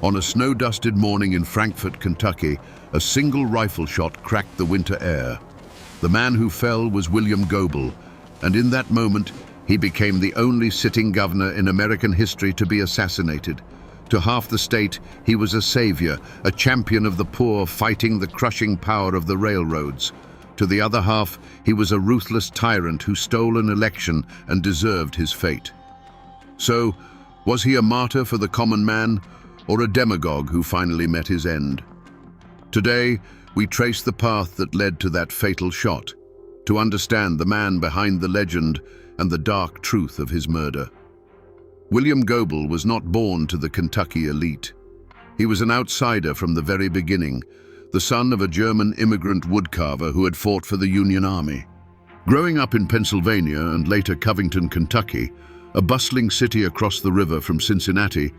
On a snow-dusted morning in Frankfort, Kentucky, a single rifle shot cracked the winter air. The man who fell was William Goebel, and in that moment, he became the only sitting governor in American history to be assassinated. To half the state, he was a savior, a champion of the poor fighting the crushing power of the railroads. To the other half, he was a ruthless tyrant who stole an election and deserved his fate. So, was he a martyr for the common man, or a demagogue who finally met his end? Today, we trace the path that led to that fatal shot, to understand the man behind the legend and the dark truth of his murder. William Goebel was not born to the Kentucky elite. He was an outsider from the very beginning, the son of a German immigrant woodcarver who had fought for the Union Army. Growing up in Pennsylvania and later Covington, Kentucky, a bustling city across the river from Cincinnati,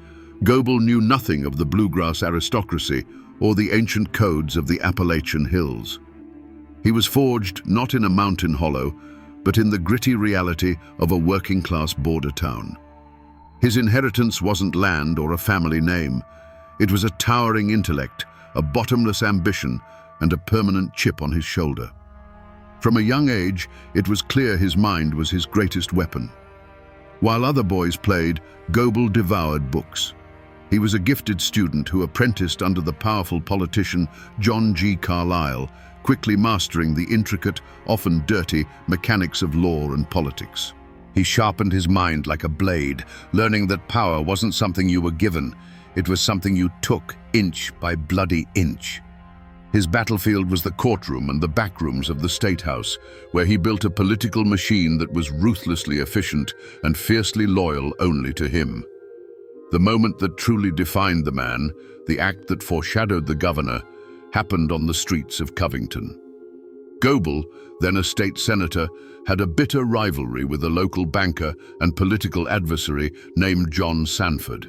Goebel knew nothing of the bluegrass aristocracy or the ancient codes of the Appalachian hills. He was forged not in a mountain hollow, but in the gritty reality of a working-class border town. His inheritance wasn't land or a family name. It was a towering intellect, a bottomless ambition, and a permanent chip on his shoulder. From a young age, it was clear his mind was his greatest weapon. While other boys played, Goebel devoured books. He was a gifted student who apprenticed under the powerful politician John G. Carlyle, quickly mastering the intricate, often dirty, mechanics of law and politics. He sharpened his mind like a blade, learning that power wasn't something you were given, it was something you took inch by bloody inch. His battlefield was the courtroom and the backrooms of the State House, where he built a political machine that was ruthlessly efficient and fiercely loyal only to him. The moment that truly defined the man, the act that foreshadowed the governor, happened on the streets of Covington. Goebel, then a state senator, had a bitter rivalry with a local banker and political adversary named John Sanford.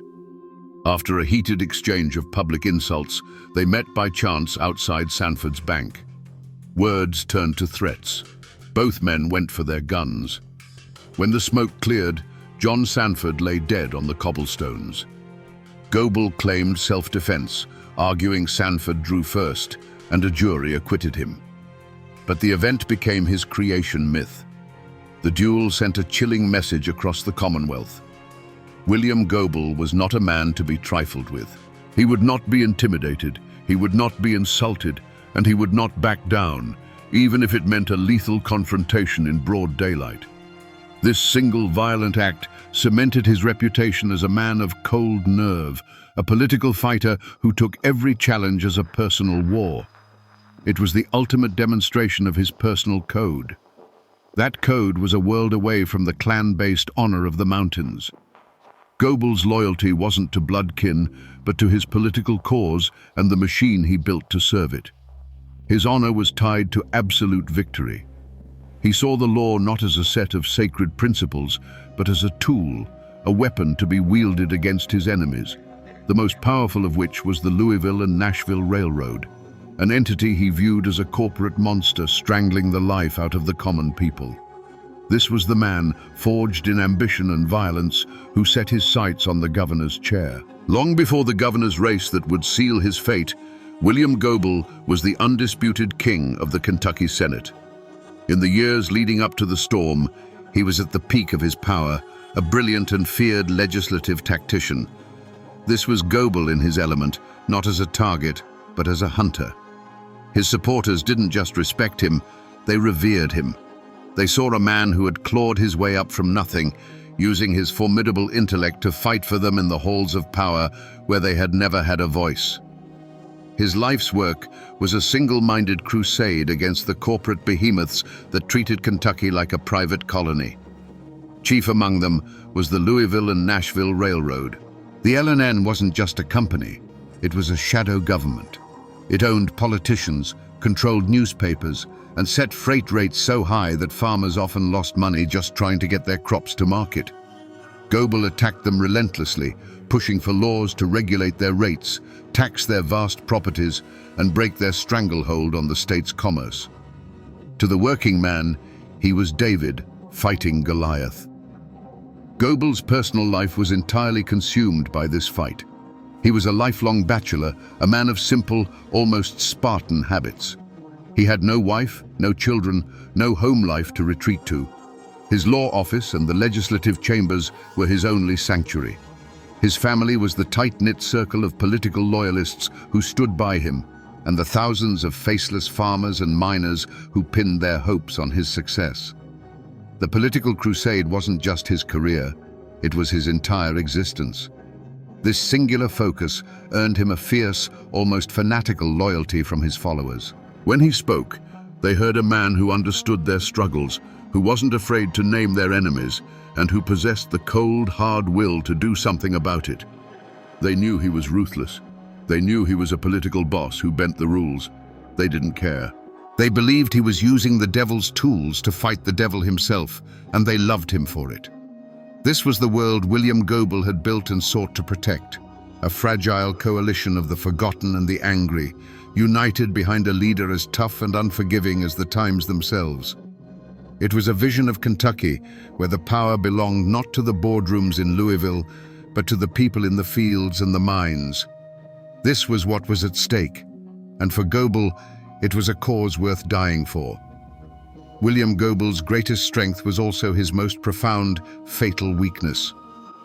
After a heated exchange of public insults, they met by chance outside Sanford's bank. Words turned to threats. Both men went for their guns. When the smoke cleared, John Sanford lay dead on the cobblestones. Goebel claimed self-defense, arguing Sanford drew first, and a jury acquitted him. But the event became his creation myth. The duel sent a chilling message across the Commonwealth. William Goebel was not a man to be trifled with. He would not be intimidated, he would not be insulted, and he would not back down, even if it meant a lethal confrontation in broad daylight. This single violent act cemented his reputation as a man of cold nerve, a political fighter who took every challenge as a personal war. It was the ultimate demonstration of his personal code. That code was a world away from the clan-based honor of the mountains. Goebel's loyalty wasn't to bloodkin, but to his political cause and the machine he built to serve it. His honor was tied to absolute victory. He saw the law not as a set of sacred principles, but as a tool, a weapon to be wielded against his enemies, the most powerful of which was the Louisville and Nashville Railroad, an entity he viewed as a corporate monster strangling the life out of the common people. This was the man, forged in ambition and violence, who set his sights on the governor's chair. Long before the governor's race that would seal his fate, William Goebel was the undisputed king of the Kentucky Senate. In the years leading up to the storm, he was at the peak of his power, a brilliant and feared legislative tactician. This was Goebel in his element, not as a target, but as a hunter. His supporters didn't just respect him, they revered him. They saw a man who had clawed his way up from nothing, using his formidable intellect to fight for them in the halls of power where they had never had a voice. His life's work was a single-minded crusade against the corporate behemoths that treated Kentucky like a private colony. Chief among them was the Louisville and Nashville Railroad. The L&N wasn't just a company, it was a shadow government. It owned politicians, controlled newspapers, and set freight rates so high that farmers often lost money just trying to get their crops to market. Goebel attacked them relentlessly, pushing for laws to regulate their rates, tax their vast properties, and break their stranglehold on the state's commerce. To the working man, he was David fighting Goliath. Goebel's personal life was entirely consumed by this fight. He was a lifelong bachelor, a man of simple, almost Spartan habits. He had no wife, no children, no home life to retreat to. His law office and the legislative chambers were his only sanctuary. His family was the tight-knit circle of political loyalists who stood by him, and the thousands of faceless farmers and miners who pinned their hopes on his success. The political crusade wasn't just his career, it was his entire existence. This singular focus earned him a fierce, almost fanatical loyalty from his followers. When he spoke, they heard a man who understood their struggles, who wasn't afraid to name their enemies, and who possessed the cold, hard will to do something about it. They knew he was ruthless. They knew he was a political boss who bent the rules. They didn't care. They believed he was using the devil's tools to fight the devil himself, and they loved him for it. This was the world William Goebel had built and sought to protect, a fragile coalition of the forgotten and the angry, united behind a leader as tough and unforgiving as the times themselves. It was a vision of Kentucky, where the power belonged not to the boardrooms in Louisville, but to the people in the fields and the mines. This was what was at stake, and for Goebel, it was a cause worth dying for. William Goebel's greatest strength was also his most profound, fatal weakness,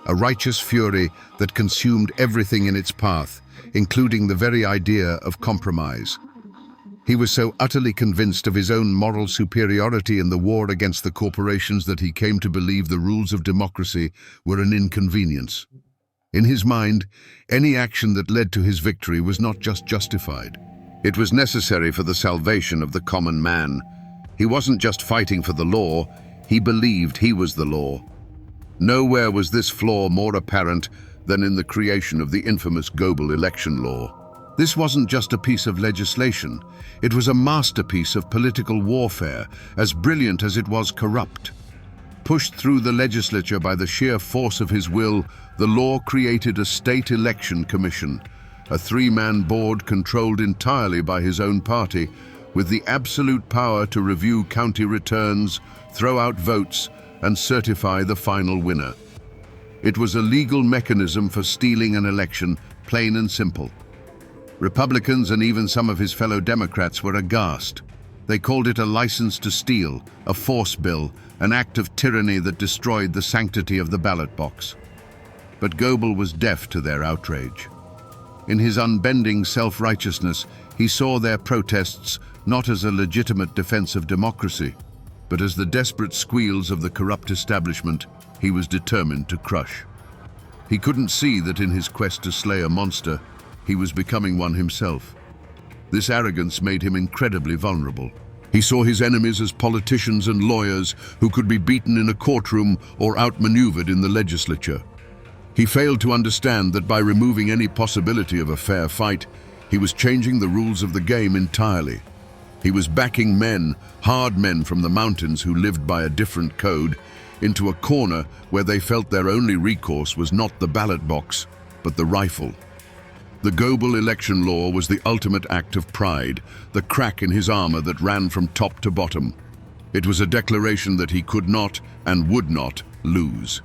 a righteous fury that consumed everything in its path, including the very idea of compromise. He was so utterly convinced of his own moral superiority in the war against the corporations that he came to believe the rules of democracy were an inconvenience. In his mind, any action that led to his victory was not just justified. It was necessary for the salvation of the common man. He wasn't just fighting for the law, he believed he was the law. Nowhere was this flaw more apparent than in the creation of the infamous Goebel election law. This wasn't just a piece of legislation, it was a masterpiece of political warfare, as brilliant as it was corrupt. Pushed through the legislature by the sheer force of his will, the law created a state election commission, a three-man board controlled entirely by his own party, with the absolute power to review county returns, throw out votes, and certify the final winner. It was a legal mechanism for stealing an election, plain and simple. Republicans and even some of his fellow Democrats were aghast. They called it a license to steal, a force bill, an act of tyranny that destroyed the sanctity of the ballot box. But Goebel was deaf to their outrage. In his unbending self-righteousness, he saw their protests not as a legitimate defense of democracy, but as the desperate squeals of the corrupt establishment he was determined to crush. He couldn't see that in his quest to slay a monster, he was becoming one himself. This arrogance made him incredibly vulnerable. He saw his enemies as politicians and lawyers who could be beaten in a courtroom or outmaneuvered in the legislature. He failed to understand that by removing any possibility of a fair fight, he was changing the rules of the game entirely. He was backing men, hard men from the mountains who lived by a different code, into a corner where they felt their only recourse was not the ballot box, but the rifle. The Goebel election law was the ultimate act of pride, the crack in his armor that ran from top to bottom. It was a declaration that he could not and would not lose.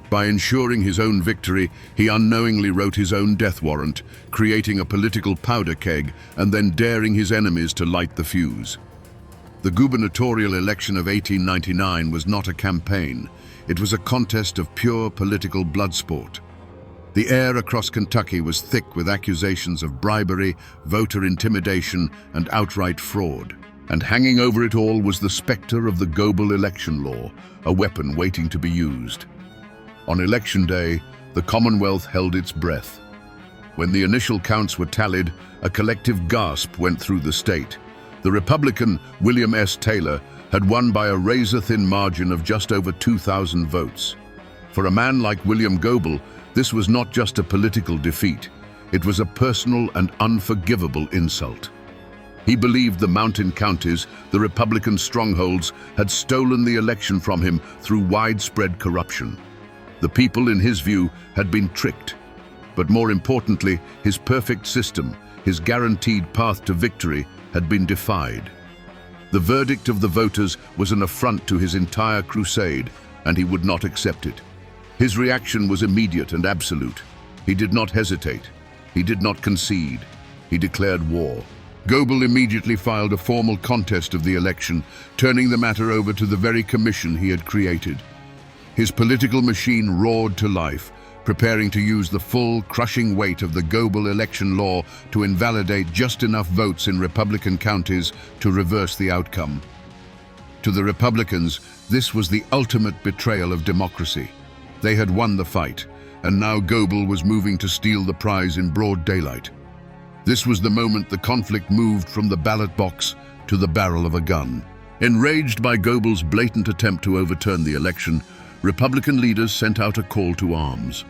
By ensuring his own victory, he unknowingly wrote his own death warrant, creating a political powder keg and then daring his enemies to light the fuse. The gubernatorial election of 1899 was not a campaign. It was a contest of pure political blood sport. The air across Kentucky was thick with accusations of bribery, voter intimidation, and outright fraud. And hanging over it all was the specter of the Goebel election law, a weapon waiting to be used. On election day, the Commonwealth held its breath. When the initial counts were tallied, a collective gasp went through the state. The Republican, William S. Taylor, had won by a razor-thin margin of just over 2,000 votes. For a man like William Goebel, this was not just a political defeat, it was a personal and unforgivable insult. He believed the mountain counties, the Republican strongholds, had stolen the election from him through widespread corruption. The people, in his view, had been tricked. But more importantly, his perfect system, his guaranteed path to victory, had been defied. The verdict of the voters was an affront to his entire crusade, and he would not accept it. His reaction was immediate and absolute. He did not hesitate. He did not concede. He declared war. Goebel immediately filed a formal contest of the election, turning the matter over to the very commission he had created. His political machine roared to life, preparing to use the full, crushing weight of the Goebel election law to invalidate just enough votes in Republican counties to reverse the outcome. To the Republicans, this was the ultimate betrayal of democracy. They had won the fight, and now Goebel was moving to steal the prize in broad daylight. This was the moment the conflict moved from the ballot box to the barrel of a gun. Enraged by Goebel's blatant attempt to overturn the election, Republican leaders sent out a call to arms.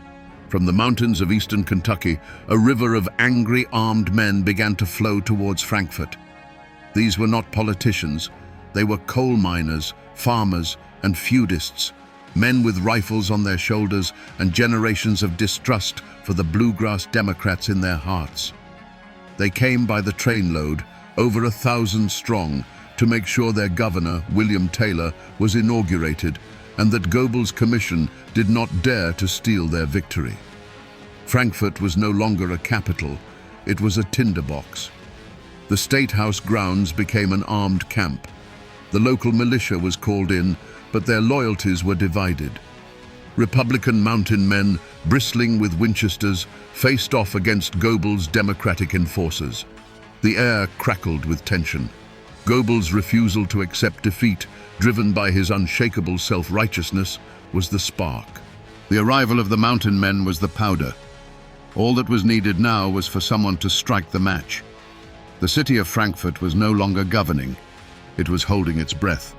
From the mountains of eastern Kentucky, a river of angry armed men began to flow towards Frankfort. These were not politicians. They were coal miners, farmers, and feudists, men with rifles on their shoulders and generations of distrust for the bluegrass Democrats in their hearts. They came by the trainload, over 1,000 strong, to make sure their governor, William Taylor, was inaugurated and that Goebel's commission did not dare to steal their victory. Frankfort was no longer a capital, it was a tinderbox. The State House grounds became an armed camp. The local militia was called in, but their loyalties were divided. Republican mountain men, bristling with Winchesters, faced off against Goebel's Democratic enforcers. The air crackled with tension. Goebel's refusal to accept defeat, driven by his unshakable self-righteousness, was the spark. The arrival of the mountain men was the powder. All that was needed now was for someone to strike the match. The city of Frankfort was no longer governing. It was holding its breath.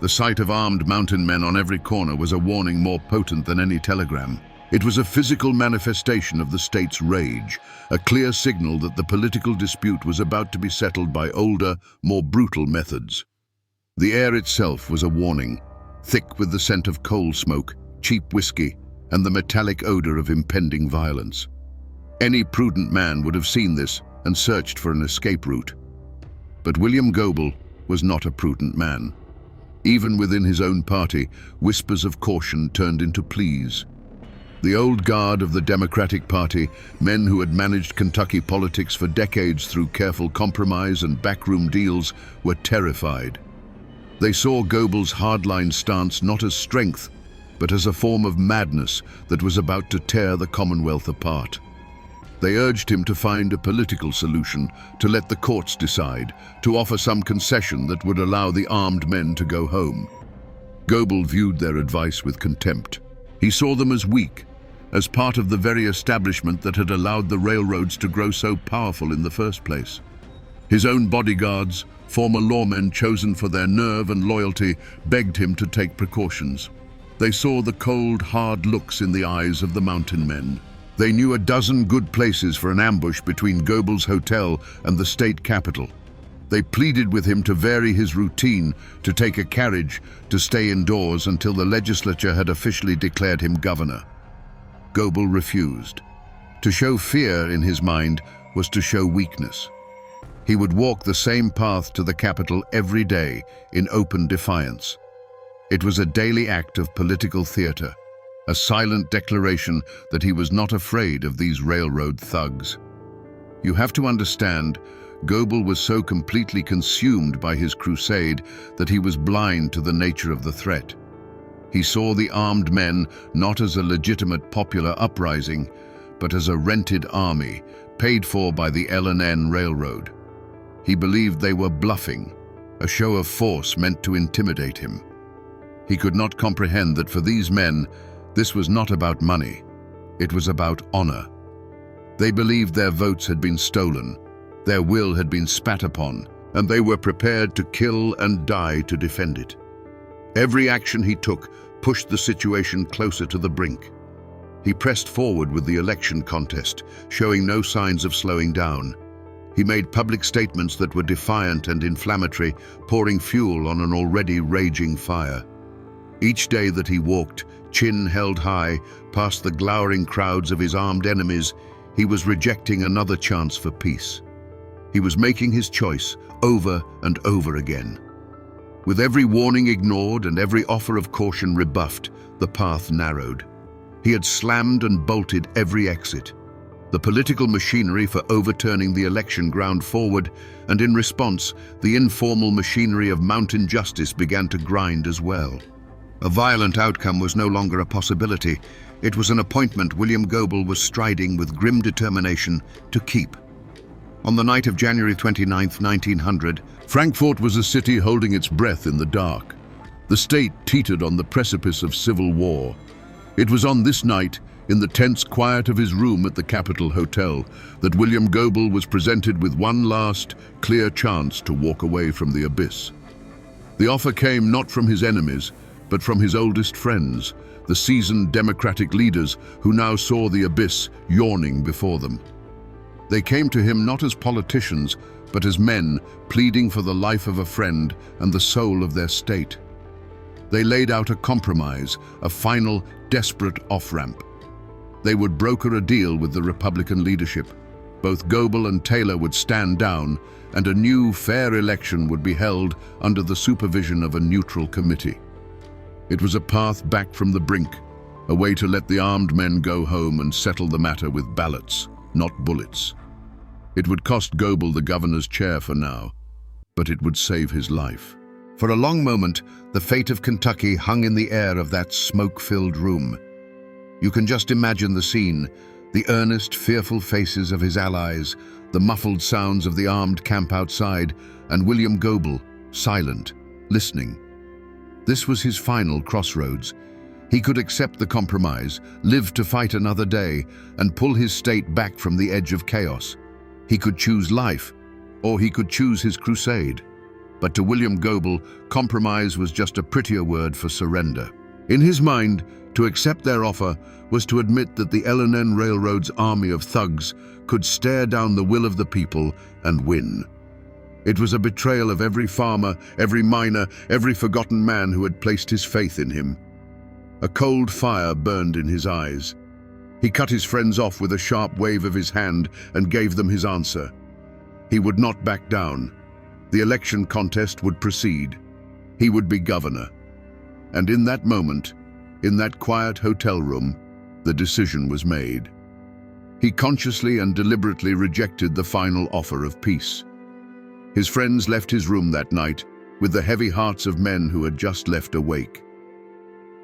The sight of armed mountain men on every corner was a warning more potent than any telegram. It was a physical manifestation of the state's rage, a clear signal that the political dispute was about to be settled by older, more brutal methods. The air itself was a warning, thick with the scent of coal smoke, cheap whiskey, and the metallic odor of impending violence. Any prudent man would have seen this and searched for an escape route. But William Goebel was not a prudent man. Even within his own party, whispers of caution turned into pleas. The old guard of the Democratic Party, men who had managed Kentucky politics for decades through careful compromise and backroom deals, were terrified. They saw Goebel's hardline stance not as strength, but as a form of madness that was about to tear the Commonwealth apart. They urged him to find a political solution, to let the courts decide, to offer some concession that would allow the armed men to go home. Goebel viewed their advice with contempt. He saw them as weak, as part of the very establishment that had allowed the railroads to grow so powerful in the first place. His own bodyguards, former lawmen chosen for their nerve and loyalty, begged him to take precautions. They saw the cold, hard looks in the eyes of the mountain men. They knew a dozen good places for an ambush between Goebel's hotel and the state capitol. They pleaded with him to vary his routine, to take a carriage, to stay indoors until the legislature had officially declared him governor. Goebel refused. To show fear in his mind was to show weakness. He would walk the same path to the Capitol every day in open defiance. It was a daily act of political theater, a silent declaration that he was not afraid of these railroad thugs. You have to understand, Goebel was so completely consumed by his crusade that he was blind to the nature of the threat. He saw the armed men not as a legitimate popular uprising, but as a rented army, paid for by the L&N Railroad. He believed they were bluffing, a show of force meant to intimidate him. He could not comprehend that for these men, this was not about money. It was about honor. They believed their votes had been stolen, their will had been spat upon, and they were prepared to kill and die to defend it. Every action he took pushed the situation closer to the brink. He pressed forward with the election contest, showing no signs of slowing down. He made public statements that were defiant and inflammatory, pouring fuel on an already raging fire. Each day that he walked, chin held high, past the glowering crowds of his armed enemies, he was rejecting another chance for peace. He was making his choice over and over again. With every warning ignored and every offer of caution rebuffed, the path narrowed. He had slammed and bolted every exit. The political machinery for overturning the election ground forward, and in response, the informal machinery of mountain justice began to grind as well. A violent outcome was no longer a possibility. It was an appointment William Goebel was striding with grim determination to keep. On the night of January 29, 1900, Frankfurt was a city holding its breath in the dark. The state teetered on the precipice of civil war. It was on this night, in the tense quiet of his room at the Capitol Hotel, that William Goebel was presented with one last, clear chance to walk away from the abyss. The offer came not from his enemies, but from his oldest friends, the seasoned democratic leaders who now saw the abyss yawning before them. They came to him not as politicians, but as men pleading for the life of a friend and the soul of their state. They laid out a compromise, a final, desperate off-ramp. They would broker a deal with the Republican leadership. Both Goebel and Taylor would stand down, and a new, fair election would be held under the supervision of a neutral committee. It was a path back from the brink, a way to let the armed men go home and settle the matter with ballots, not bullets. It would cost Goebel the governor's chair for now, but it would save his life. For a long moment, the fate of Kentucky hung in the air of that smoke-filled room. You can just imagine the scene, the earnest, fearful faces of his allies, the muffled sounds of the armed camp outside, and William Goebel, silent, listening. This was his final crossroads. He could accept the compromise, live to fight another day, and pull his state back from the edge of chaos. He could choose life, or he could choose his crusade. But to William Goebel, compromise was just a prettier word for surrender. In his mind, to accept their offer was to admit that the L&N Railroad's army of thugs could stare down the will of the people and win. It was a betrayal of every farmer, every miner, every forgotten man who had placed his faith in him. A cold fire burned in his eyes. He cut his friends off with a sharp wave of his hand and gave them his answer. He would not back down. The election contest would proceed. He would be governor. And in that moment, in that quiet hotel room, the decision was made. He consciously and deliberately rejected the final offer of peace. His friends left his room that night with the heavy hearts of men who had just left awake.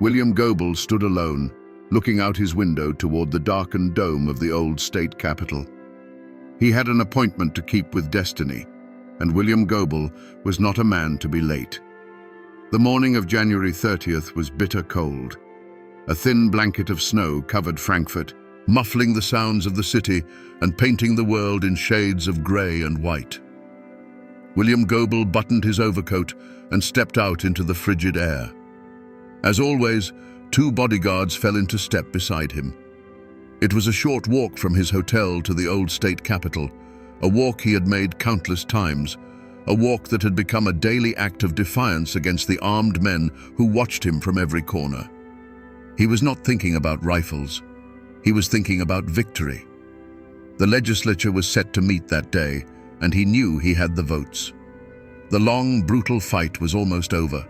William Goebel stood alone, looking out his window toward the darkened dome of the old state capitol. He had an appointment to keep with destiny, and William Goebel was not a man to be late. The morning of January 30th was bitter cold. A thin blanket of snow covered Frankfurt, muffling the sounds of the city and painting the world in shades of grey and white. William Goebel buttoned his overcoat and stepped out into the frigid air. As always, 2 bodyguards fell into step beside him. It was a short walk from his hotel to the old state capitol, a walk he had made countless times, a walk that had become a daily act of defiance against the armed men who watched him from every corner. He was not thinking about rifles. He was thinking about victory. The legislature was set to meet that day, and he knew he had the votes. The long, brutal fight was almost over.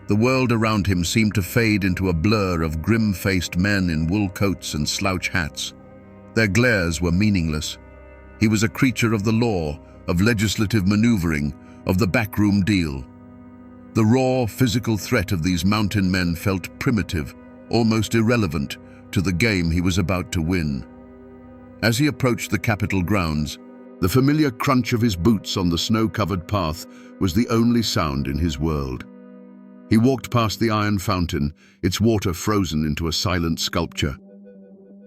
The world around him seemed to fade into a blur of grim-faced men in wool coats and slouch hats. Their glares were meaningless. He was a creature of the law, of legislative maneuvering, of the backroom deal. The raw, physical threat of these mountain men felt primitive, almost irrelevant, to the game he was about to win. As he approached the Capitol grounds, the familiar crunch of his boots on the snow-covered path was the only sound in his world. He walked past the iron fountain, its water frozen into a silent sculpture.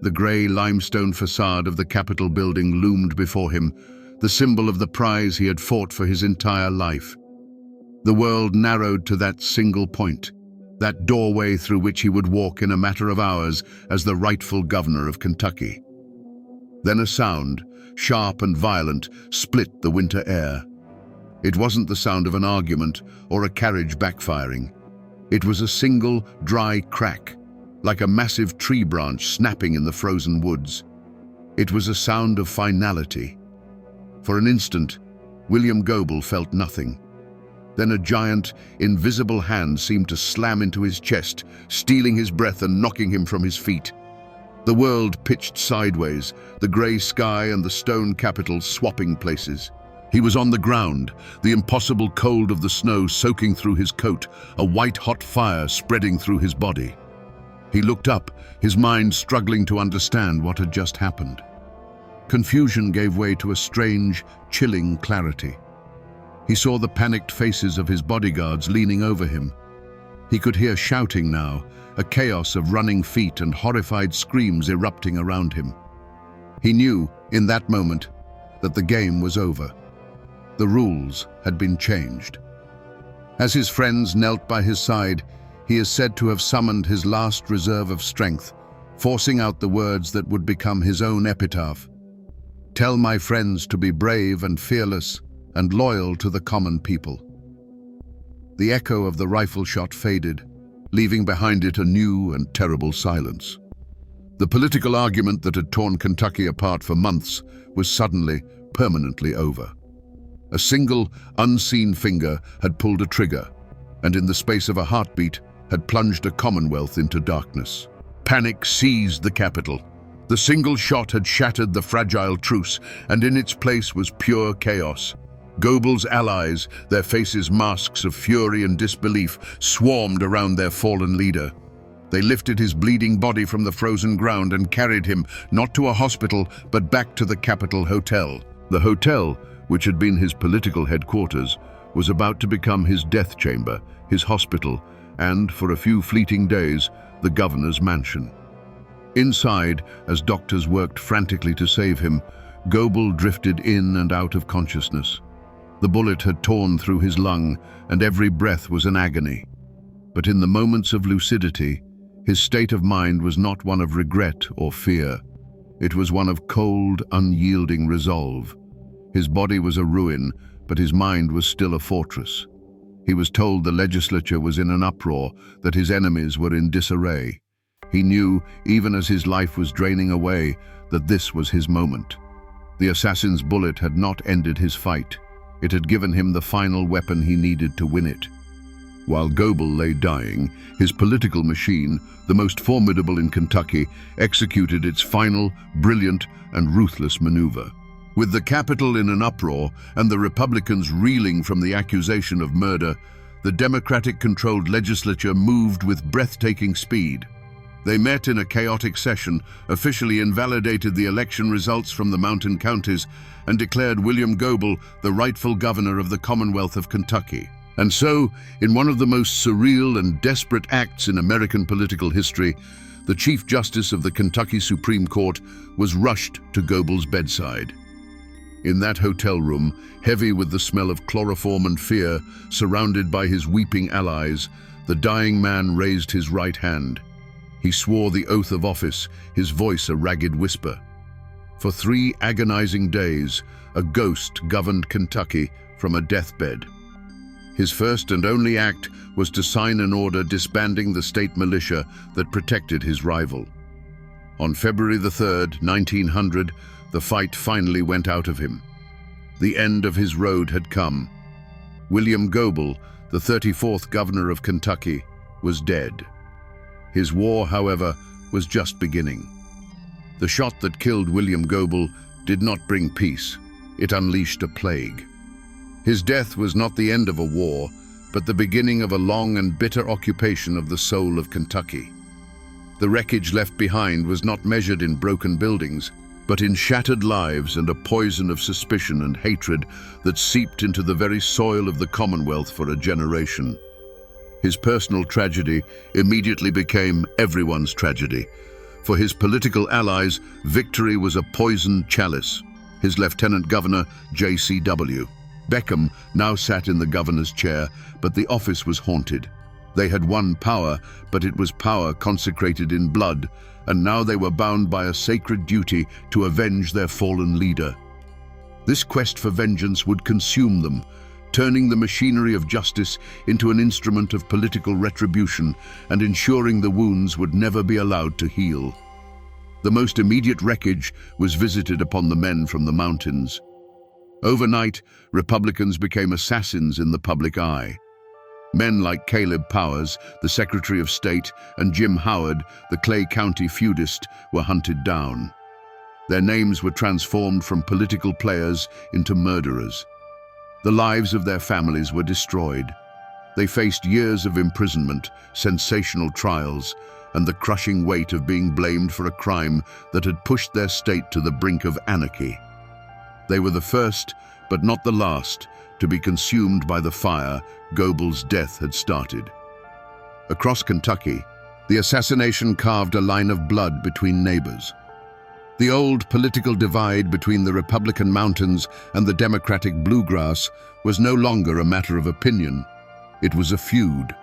The grey limestone facade of the Capitol building loomed before him, the symbol of the prize he had fought for his entire life. The world narrowed to that single point, that doorway through which he would walk in a matter of hours as the rightful governor of Kentucky. Then a sound, sharp and violent, split the winter air. It wasn't the sound of an argument or a carriage backfiring. It was a single, dry crack, like a massive tree branch snapping in the frozen woods. It was a sound of finality. For an instant, William Goebel felt nothing. Then a giant, invisible hand seemed to slam into his chest, stealing his breath and knocking him from his feet. The world pitched sideways, the grey sky and the stone capital swapping places. He was on the ground, the impossible cold of the snow soaking through his coat, a white-hot fire spreading through his body. He looked up, his mind struggling to understand what had just happened. Confusion gave way to a strange, chilling clarity. He saw the panicked faces of his bodyguards leaning over him. He could hear shouting now, a chaos of running feet and horrified screams erupting around him. He knew, in that moment, that the game was over. The rules had been changed. As his friends knelt by his side, he is said to have summoned his last reserve of strength, forcing out the words that would become his own epitaph. "Tell my friends to be brave and fearless and loyal to the common people." The echo of the rifle shot faded, leaving behind it a new and terrible silence. The political argument that had torn Kentucky apart for months was suddenly, permanently over. A single, unseen finger had pulled a trigger, and in the space of a heartbeat had plunged a Commonwealth into darkness. Panic seized the capital. The single shot had shattered the fragile truce, and in its place was pure chaos. Goebel's allies, their faces masks of fury and disbelief, swarmed around their fallen leader. They lifted his bleeding body from the frozen ground and carried him, not to a hospital, but back to the Capitol Hotel. The hotel, which had been his political headquarters, was about to become his death chamber, his hospital, and, for a few fleeting days, the governor's mansion. Inside, as doctors worked frantically to save him, Goebel drifted in and out of consciousness. The bullet had torn through his lung, and every breath was an agony. But in the moments of lucidity, his state of mind was not one of regret or fear. It was one of cold, unyielding resolve. His body was a ruin, but his mind was still a fortress. He was told the legislature was in an uproar, that his enemies were in disarray. He knew, even as his life was draining away, that this was his moment. The assassin's bullet had not ended his fight. It had given him the final weapon he needed to win it. While Goebel lay dying, his political machine, the most formidable in Kentucky, executed its final, brilliant, and ruthless maneuver. With the capital in an uproar and the Republicans reeling from the accusation of murder, the Democratic-controlled legislature moved with breathtaking speed. They met in a chaotic session, officially invalidated the election results from the mountain counties, and declared William Goebel the rightful governor of the Commonwealth of Kentucky. And so, in one of the most surreal and desperate acts in American political history, the Chief Justice of the Kentucky Supreme Court was rushed to Goebel's bedside. In that hotel room, heavy with the smell of chloroform and fear, surrounded by his weeping allies, the dying man raised his right hand. He swore the oath of office, his voice a ragged whisper. For 3 agonizing days, a ghost governed Kentucky from a deathbed. His first and only act was to sign an order disbanding the state militia that protected his rival. On February the 3rd, 1900, the fight finally went out of him. The end of his road had come. William Goebel, the 34th governor of Kentucky, was dead. His war, however, was just beginning. The shot that killed William Goebel did not bring peace. It unleashed a plague. His death was not the end of a war, but the beginning of a long and bitter occupation of the soul of Kentucky. The wreckage left behind was not measured in broken buildings, but in shattered lives and a poison of suspicion and hatred that seeped into the very soil of the Commonwealth for a generation. His personal tragedy immediately became everyone's tragedy. For his political allies, victory was a poisoned chalice. His lieutenant governor, J.C.W. Beckham, now sat in the governor's chair, but the office was haunted. They had won power, but it was power consecrated in blood, and now they were bound by a sacred duty to avenge their fallen leader. This quest for vengeance would consume them, turning the machinery of justice into an instrument of political retribution and ensuring the wounds would never be allowed to heal. The most immediate wreckage was visited upon the men from the mountains. Overnight, Republicans became assassins in the public eye. Men like Caleb Powers, the Secretary of State, and Jim Howard, the Clay County feudist, were hunted down. Their names were transformed from political players into murderers. The lives of their families were destroyed. They faced years of imprisonment, sensational trials, and the crushing weight of being blamed for a crime that had pushed their state to the brink of anarchy. They were the first, but not the last, to be consumed by the fire Goebel's death had started. Across Kentucky, the assassination carved a line of blood between neighbors. The old political divide between the Republican mountains and the Democratic bluegrass was no longer a matter of opinion. It was a feud.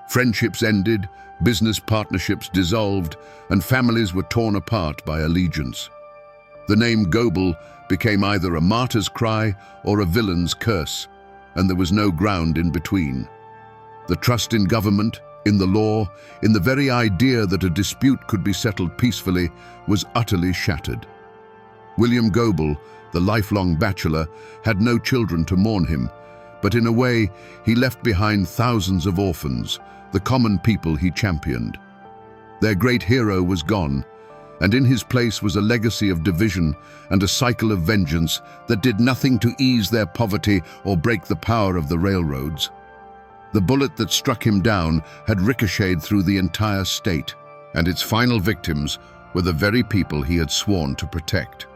Friendships ended, business partnerships dissolved, and families were torn apart by allegiance. The name Goebel became either a martyr's cry or a villain's curse, and there was no ground in between. The trust in government, in the law, in the very idea that a dispute could be settled peacefully, was utterly shattered. William Goebel, the lifelong bachelor, had no children to mourn him, but in a way he left behind thousands of orphans, the common people he championed. Their great hero was gone, and in his place was a legacy of division and a cycle of vengeance that did nothing to ease their poverty or break the power of the railroads. The bullet that struck him down had ricocheted through the entire state, and its final victims were the very people he had sworn to protect.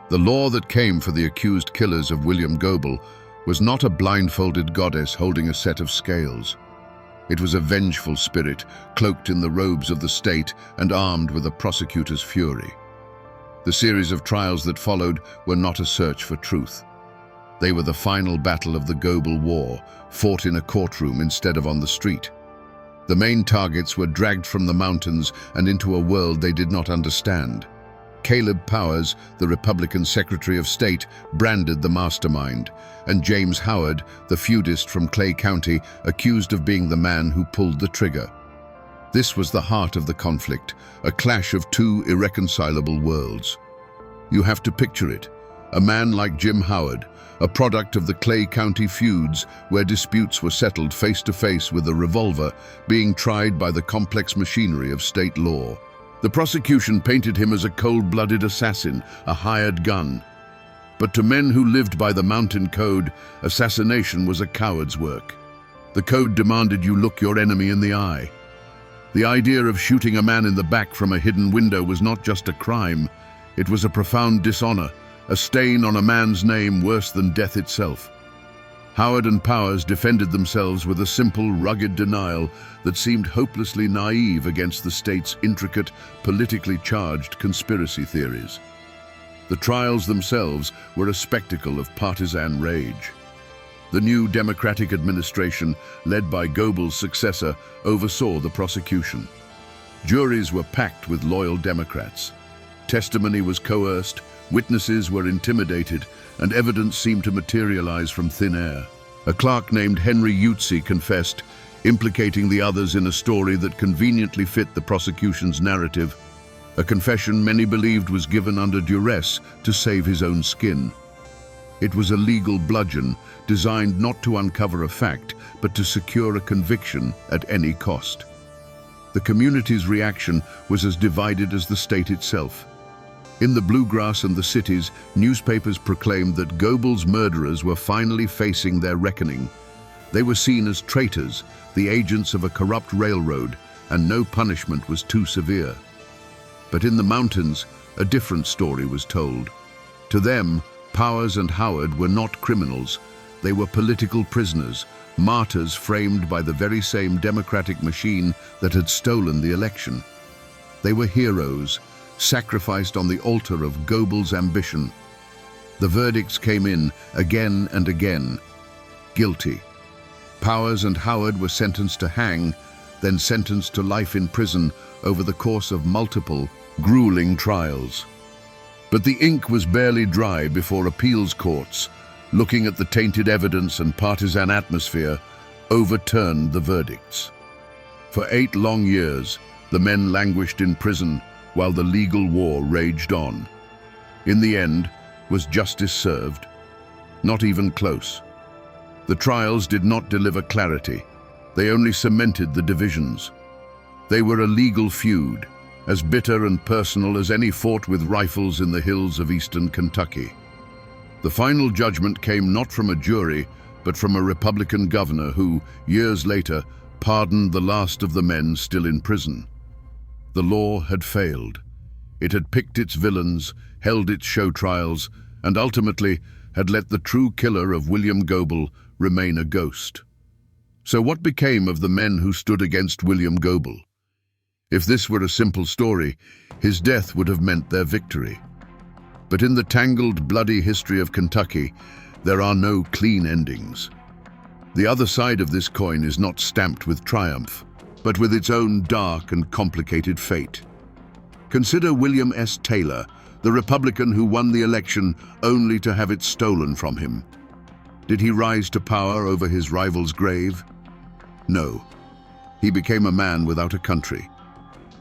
The law that came for the accused killers of William Goebel was not a blindfolded goddess holding a set of scales. It was a vengeful spirit, cloaked in the robes of the state and armed with a prosecutor's fury. The series of trials that followed were not a search for truth. They were the final battle of the Goebel War, fought in a courtroom instead of on the street. The main targets were dragged from the mountains and into a world they did not understand. Caleb Powers, the Republican Secretary of State, branded the mastermind, and James Howard, the feudist from Clay County, accused of being the man who pulled the trigger. This was the heart of the conflict, a clash of two irreconcilable worlds. You have to picture it. A man like Jim Howard, a product of the Clay County feuds where disputes were settled face-to-face with a revolver, being tried by the complex machinery of state law. The prosecution painted him as a cold-blooded assassin, a hired gun. But to men who lived by the mountain code, assassination was a coward's work. The code demanded you look your enemy in the eye. The idea of shooting a man in the back from a hidden window was not just a crime, it was a profound dishonor, a stain on a man's name worse than death itself. Howard and Powers defended themselves with a simple, rugged denial that seemed hopelessly naive against the state's intricate, politically charged conspiracy theories. The trials themselves were a spectacle of partisan rage. The new Democratic administration, led by Goebel's successor, oversaw the prosecution. Juries were packed with loyal Democrats. Testimony was coerced, witnesses were intimidated, and evidence seemed to materialize from thin air. A clerk named Henry Utzi confessed, implicating the others in a story that conveniently fit the prosecution's narrative, a confession many believed was given under duress to save his own skin. It was a legal bludgeon designed not to uncover a fact, but to secure a conviction at any cost. The community's reaction was as divided as the state itself. In the bluegrass and the cities, newspapers proclaimed that Goebel's murderers were finally facing their reckoning. They were seen as traitors, the agents of a corrupt railroad, and no punishment was too severe. But in the mountains, a different story was told. To them, Powers and Howard were not criminals. They were political prisoners, martyrs framed by the very same democratic machine that had stolen the election. They were heroes, sacrificed on the altar of Goebel's ambition. The verdicts came in again and again. Guilty. Powers and Howard were sentenced to hang, then sentenced to life in prison over the course of multiple, grueling trials. But the ink was barely dry before appeals courts, looking at the tainted evidence and partisan atmosphere, overturned the verdicts. For 8 long years, the men languished in prison while the legal war raged on. In the end, was justice served? Not even close. The trials did not deliver clarity. They only cemented the divisions. They were a legal feud, as bitter and personal as any fought with rifles in the hills of eastern Kentucky. The final judgment came not from a jury, but from a Republican governor who, years later, pardoned the last of the men still in prison. The law had failed. It had picked its villains, held its show trials, and ultimately had let the true killer of William Goebel remain a ghost. So what became of the men who stood against William Goebel? If this were a simple story, his death would have meant their victory. But in the tangled, bloody history of Kentucky, there are no clean endings. The other side of this coin is not stamped with triumph, but with its own dark and complicated fate. Consider William S. Taylor, the Republican who won the election only to have it stolen from him. Did he rise to power over his rival's grave? No. He became a man without a country.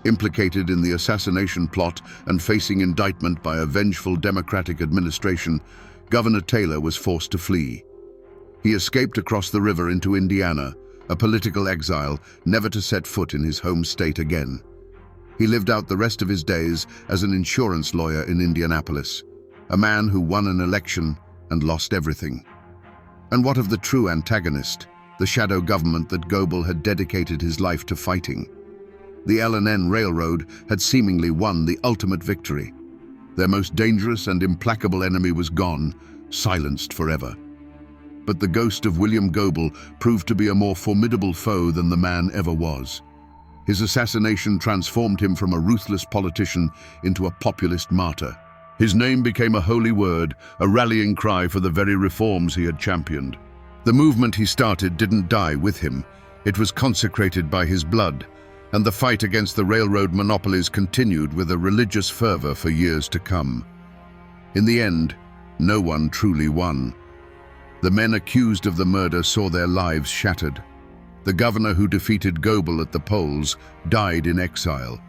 Implicated in the assassination plot and facing indictment by a vengeful Democratic administration, Governor Taylor was forced to flee. He escaped across the river into Indiana, a political exile, never to set foot in his home state again. He lived out the rest of his days as an insurance lawyer in Indianapolis, a man who won an election and lost everything. And what of the true antagonist, the shadow government that Goebel had dedicated his life to fighting? The L&N Railroad had seemingly won the ultimate victory. Their most dangerous and implacable enemy was gone, silenced forever. But the ghost of William Goebel proved to be a more formidable foe than the man ever was. His assassination transformed him from a ruthless politician into a populist martyr. His name became a holy word, a rallying cry for the very reforms he had championed. The movement he started didn't die with him. It was consecrated by his blood, and the fight against the railroad monopolies continued with a religious fervor for years to come. In the end, no one truly won. The men accused of the murder saw their lives shattered. The governor who defeated Goebel at the polls died in exile,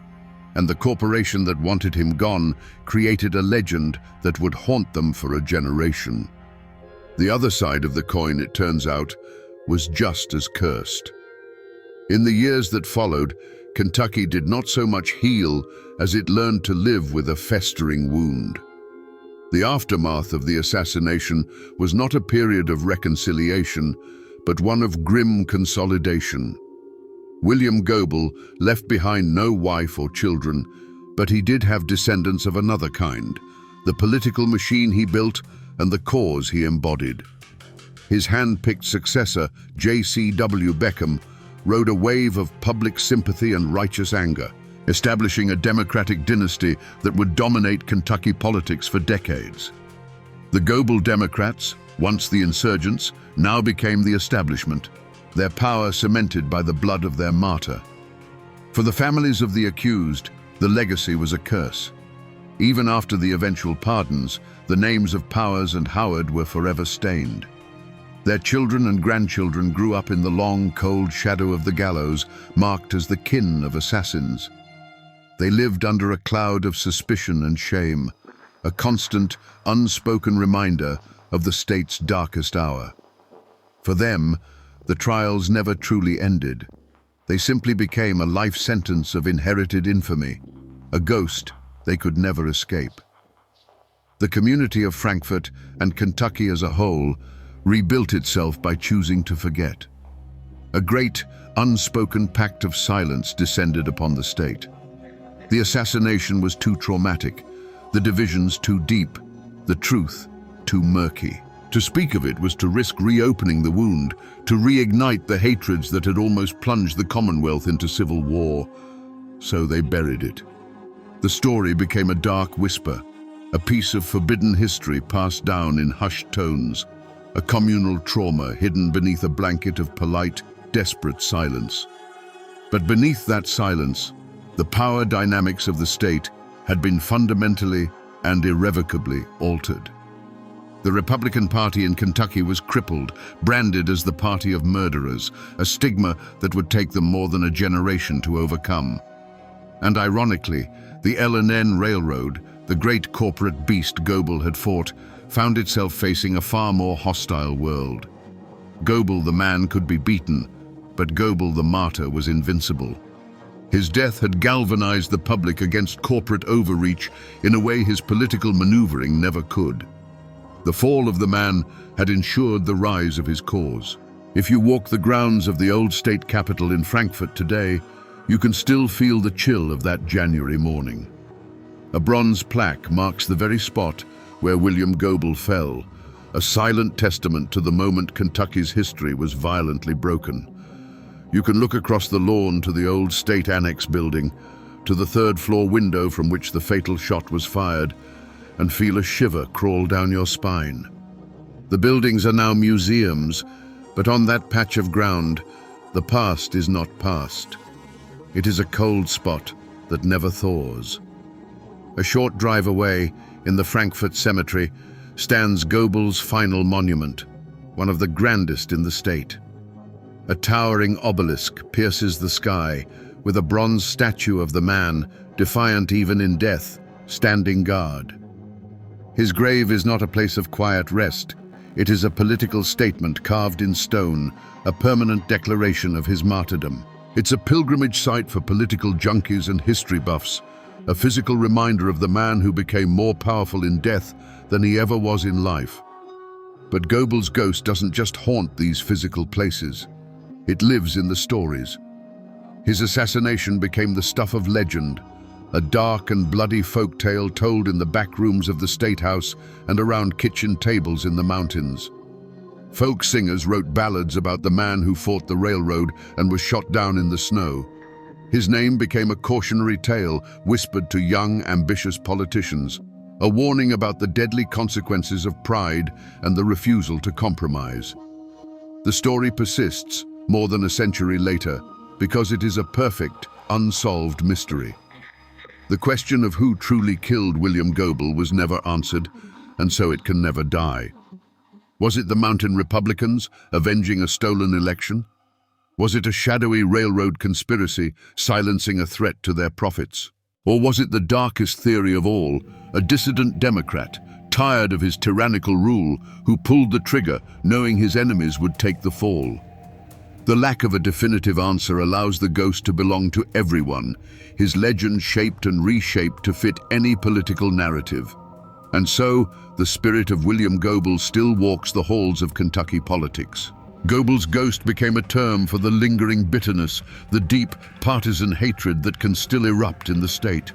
and the corporation that wanted him gone created a legend that would haunt them for a generation. The other side of the coin, it turns out, was just as cursed. In the years that followed, Kentucky did not so much heal as it learned to live with a festering wound. The aftermath of the assassination was not a period of reconciliation, but one of grim consolidation. William Goebel left behind no wife or children, but he did have descendants of another kind, the political machine he built and the cause he embodied. His hand-picked successor, J.C.W. Beckham, rode a wave of public sympathy and righteous anger, establishing a democratic dynasty that would dominate Kentucky politics for decades. The Goebel Democrats, once the insurgents, now became the establishment, their power cemented by the blood of their martyr. For the families of the accused, the legacy was a curse. Even after the eventual pardons, the names of Powers and Howard were forever stained. Their children and grandchildren grew up in the long, cold shadow of the gallows, marked as the kin of assassins. They lived under a cloud of suspicion and shame, a constant, unspoken reminder of the state's darkest hour. For them, the trials never truly ended. They simply became a life sentence of inherited infamy, a ghost they could never escape. The community of Frankfort and Kentucky as a whole rebuilt itself by choosing to forget. A great, unspoken pact of silence descended upon the state. The assassination was too traumatic, the divisions too deep, the truth too murky. To speak of it was to risk reopening the wound, to reignite the hatreds that had almost plunged the Commonwealth into civil war. So they buried it. The story became a dark whisper, a piece of forbidden history passed down in hushed tones, a communal trauma hidden beneath a blanket of polite, desperate silence. But beneath that silence, the power dynamics of the state had been fundamentally and irrevocably altered. The Republican Party in Kentucky was crippled, branded as the party of murderers, a stigma that would take them more than a generation to overcome. And ironically, the L&N Railroad, the great corporate beast Goebel had fought, found itself facing a far more hostile world. Goebel the man could be beaten, but Goebel the martyr was invincible. His death had galvanized the public against corporate overreach in a way his political maneuvering never could. The fall of the man had ensured the rise of his cause. If you walk the grounds of the old state capital in Frankfurt today, you can still feel the chill of that January morning. A bronze plaque marks the very spot where William Goebel fell, a silent testament to the moment Kentucky's history was violently broken. You can look across the lawn to the old state annex building, to the third-floor window from which the fatal shot was fired, and feel a shiver crawl down your spine. The buildings are now museums, but on that patch of ground, the past is not past. It is a cold spot that never thaws. A short drive away, in the Frankfurt Cemetery, stands Goebel's final monument, one of the grandest in the state. A towering obelisk pierces the sky, with a bronze statue of the man, defiant even in death, standing guard. His grave is not a place of quiet rest. It is a political statement carved in stone, a permanent declaration of his martyrdom. It's a pilgrimage site for political junkies and history buffs, a physical reminder of the man who became more powerful in death than he ever was in life. But Goebel's ghost doesn't just haunt these physical places. It lives in the stories. His assassination became the stuff of legend, a dark and bloody folktale told in the back rooms of the State House and around kitchen tables in the mountains. Folk singers wrote ballads about the man who fought the railroad and was shot down in the snow. His name became a cautionary tale whispered to young, ambitious politicians, a warning about the deadly consequences of pride and the refusal to compromise. The story persists more than a century later because it is a perfect, unsolved mystery. The question of who truly killed William Goebel was never answered, and so it can never die. Was it the Mountain Republicans avenging a stolen election? Was it a shadowy railroad conspiracy silencing a threat to their profits? Or was it the darkest theory of all, a dissident Democrat, tired of his tyrannical rule, who pulled the trigger knowing his enemies would take the fall? The lack of a definitive answer allows the ghost to belong to everyone, his legend shaped and reshaped to fit any political narrative. And so, the spirit of William Goebel still walks the halls of Kentucky politics. Goebel's ghost became a term for the lingering bitterness, the deep partisan hatred that can still erupt in the state.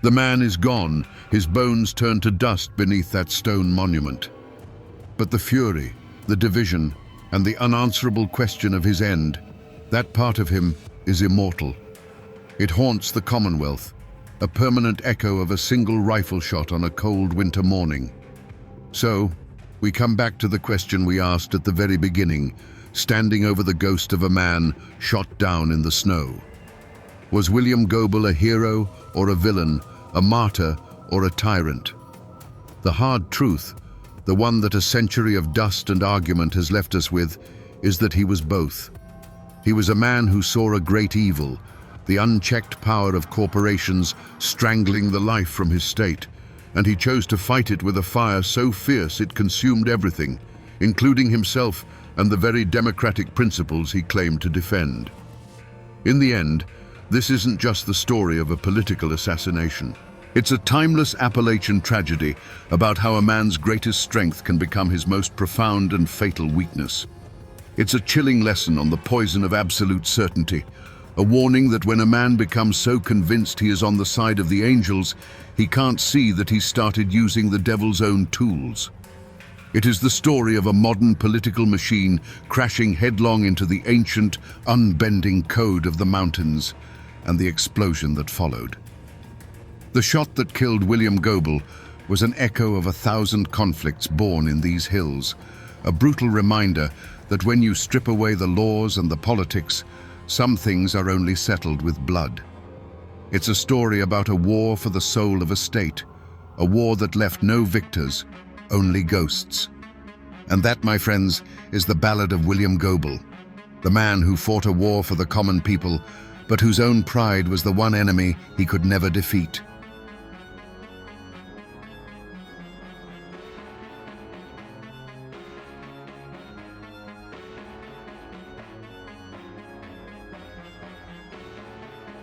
The man is gone, his bones turned to dust beneath that stone monument. But the fury, the division, and the unanswerable question of his end, that part of him is immortal. It haunts the Commonwealth, a permanent echo of a single rifle shot on a cold winter morning. So, we come back to the question we asked at the very beginning, standing over the ghost of a man shot down in the snow. Was William Goebel a hero or a villain, a martyr or a tyrant? The hard truth, the one that a century of dust and argument has left us with, is that he was both. He was a man who saw a great evil, the unchecked power of corporations strangling the life from his state, and he chose to fight it with a fire so fierce it consumed everything, including himself and the very democratic principles he claimed to defend. In the end, this isn't just the story of a political assassination. It's a timeless Appalachian tragedy about how a man's greatest strength can become his most profound and fatal weakness. It's a chilling lesson on the poison of absolute certainty, a warning that when a man becomes so convinced he is on the side of the angels, he can't see that he's started using the devil's own tools. It is the story of a modern political machine crashing headlong into the ancient, unbending code of the mountains and the explosion that followed. The shot that killed William Goebel was an echo of 1,000 conflicts born in these hills, a brutal reminder that when you strip away the laws and the politics, some things are only settled with blood. It's a story about a war for the soul of a state, a war that left no victors, only ghosts. And that, my friends, is the ballad of William Goebel, the man who fought a war for the common people, but whose own pride was the one enemy he could never defeat.